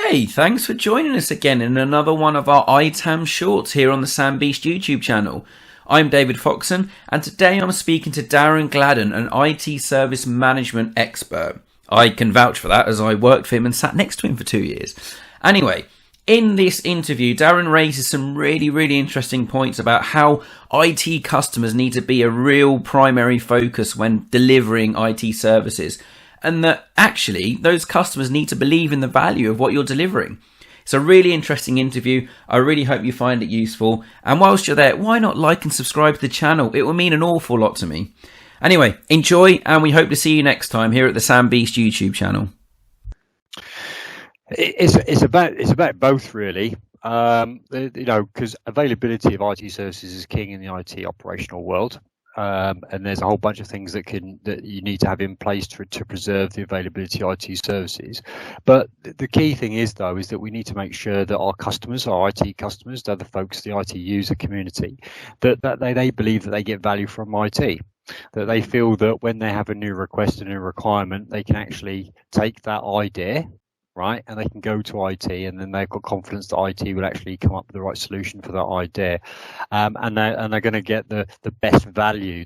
Hey, thanks for joining us again in another one of our ITAM shorts here on the Sam Beast YouTube channel. I'm David Foxon, and today I'm speaking to Darren Gladden, an IT service management expert. I can vouch for that as I worked for him and sat next to him for 2 years. Anyway, in this interview, Darren raises some really interesting points about how IT customers need to be a real primary focus when delivering IT services, and that actually those customers need to believe in the value of what you're delivering. It's a really interesting interview. I really hope you find it useful. And whilst you're there, why not like and subscribe to the channel? It will mean an awful lot to me. Anyway, enjoy, and we hope to see you next time here at the Sam Beast YouTube channel. It's about both, really. Because availability of IT services is king in the IT operational world. And there's a whole bunch of things that you need to have in place to preserve the availability of IT services. But the key thing is that we need to make sure that our customers, our IT customers, they're the folks, the IT user community, that they believe that they get value from IT, that they feel that when they have a new request, a new requirement, they can actually take that idea, right, and they can go to IT, and then they've got confidence that IT will actually come up with the right solution for that idea, and they're going to get the best value.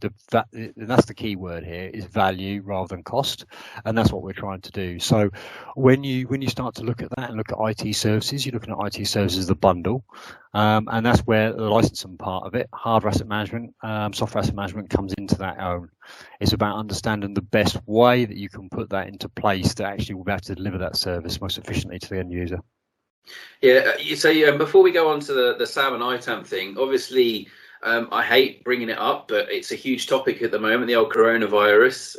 And that's the key word here, is value rather than cost, and that's what we're trying to do. So when you start to look at that and look at IT services, you're looking at IT services as the bundle, and that's where the licensing part of it, hardware asset management, software asset management, comes into that own. It's about understanding the best way that you can put that into place that actually will be able to deliver that service most efficiently to the end user. Yeah, so before we go on to the SAM and ITAM thing, obviously I hate bringing it up, but it's a huge topic at the moment, the old coronavirus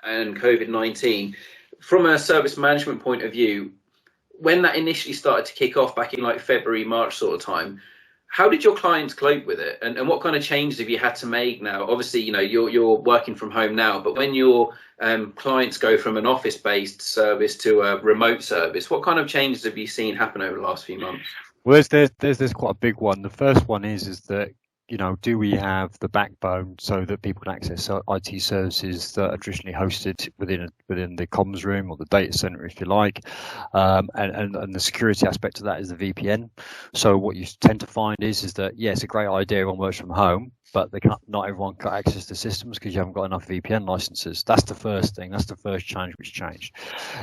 and COVID-19. From a service management point of view, when that initially started to kick off back in like February, March sort of time, how did your clients cope with it, and what kind of changes have you had to make now? Obviously, you're working from home now, but when your clients go from an office-based service to a remote service, what kind of changes have you seen happen over the last few months? Well, there's quite a big one. The first one is that, do we have the backbone so that people can access IT services that are traditionally hosted within the comms room or the data center, if you like, and the security aspect of that is the VPN. So what you tend to find is that, yeah, it's a great idea, everyone works from home, but not everyone got access to systems because you haven't got enough VPN licenses. That's the first thing. That's the first challenge which changed.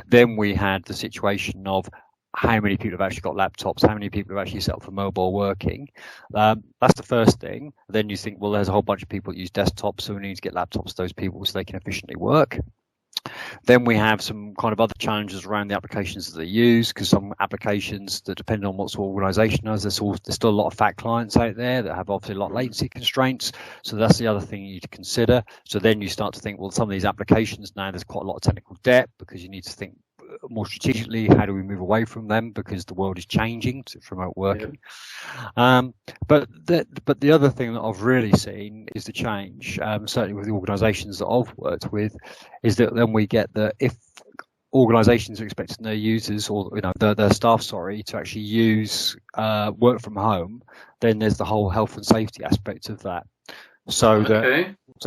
Then we had the situation of how many people have actually got laptops, how many people have actually set up for mobile working. That's the first thing. Then you think, well, there's a whole bunch of people that use desktops, so we need to get laptops to those people so they can efficiently work. Then we have some kind of other challenges around the applications that they use, because some applications that depend on what sort of organization has, there's still a lot of fat clients out there that have obviously a lot of latency constraints. So that's the other thing you need to consider. So then you start to think, well, some of these applications now, there's quite a lot of technical debt, because you need to think more strategically, how do we move away from them, because the world is changing to remote working. But the other thing that I've really seen is the change, certainly with the organizations that I've worked with, is that then we get that if organizations are expecting their users, or their staff, to actually use work from home, then there's the whole health and safety aspect of that. So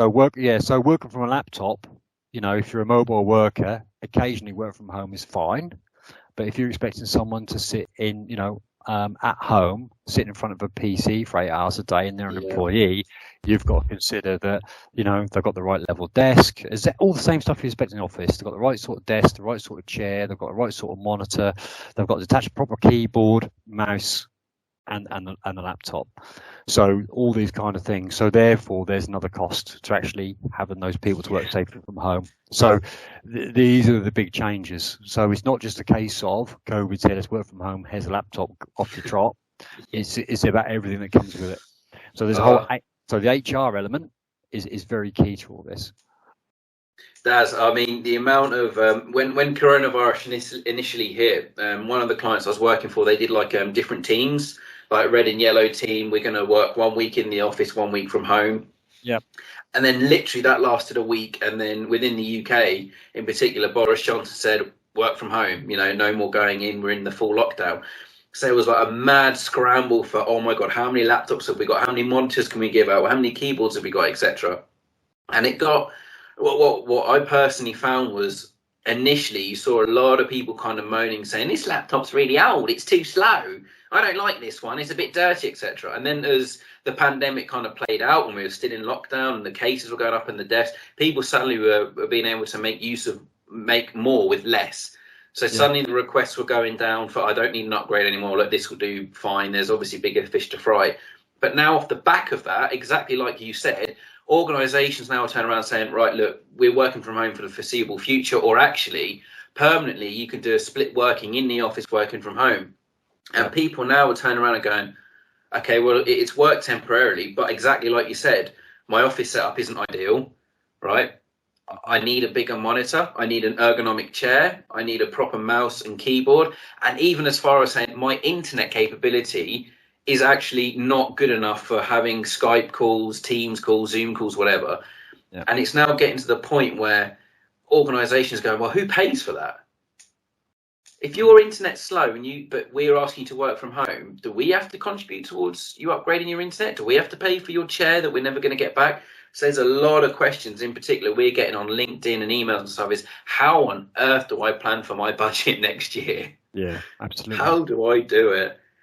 working from a laptop, if you're a mobile worker, occasionally work from home is fine. But if you're expecting someone to sit in, at home, sitting in front of a PC for 8 hours a day, and they're an employee, you've got to consider that, they've got the right level desk. Is that all the same stuff you expect in an office? They've got the right sort of desk, the right sort of chair, they've got the right sort of monitor, they've got the attached proper keyboard, mouse, and the laptop. So all these kind of things. So therefore, there's another cost to actually having those people to work safely from home. So these are the big changes. So it's not just a case of COVID said, let's work from home, here's a laptop, off you trot. It's about everything that comes with it. So there's so the HR element is very key to all this. The amount of when coronavirus initially hit, one of the clients I was working for, they did like different teams, like red and yellow team. We're going to work 1 week in the office, 1 week from home. Yeah. And then literally that lasted a week. And then within the UK in particular, Boris Johnson said, work from home, no more going in. We're in the full lockdown. So it was like a mad scramble for, oh my God, how many laptops have we got? How many monitors can we give out? How many keyboards have we got, etc. And it got, what I personally found was initially you saw a lot of people kind of moaning, saying this laptop's really old, it's too slow, I don't like this one, it's a bit dirty, etc. And then as the pandemic kind of played out and we were still in lockdown and the cases were going up in the deaths, people suddenly were being able to make more with less. So suddenly the requests were going down for, I don't need an upgrade anymore, look, this will do fine, there's obviously bigger fish to fry. But now off the back of that, exactly like you said, organizations now turn around saying, right, look, we're working from home for the foreseeable future, or actually permanently you can do a split working in the office, working from home. And people now will turn around and going, okay, well, it's worked temporarily, but exactly like you said, my office setup isn't ideal, right? I need a bigger monitor, I need an ergonomic chair, I need a proper mouse and keyboard, and even as far as saying my internet capability is actually not good enough for having Skype calls, Teams calls, Zoom calls, whatever. Yeah. And it's now getting to the point where organizations go, well, who pays for that? If your internet's slow but we're asking you to work from home, do we have to contribute towards you upgrading your internet? Do we have to pay for your chair that we're never going to get back? So there's a lot of questions, in particular we're getting on LinkedIn and emails and stuff, is how on earth do I plan for my budget next year? Yeah, absolutely. How do I do it?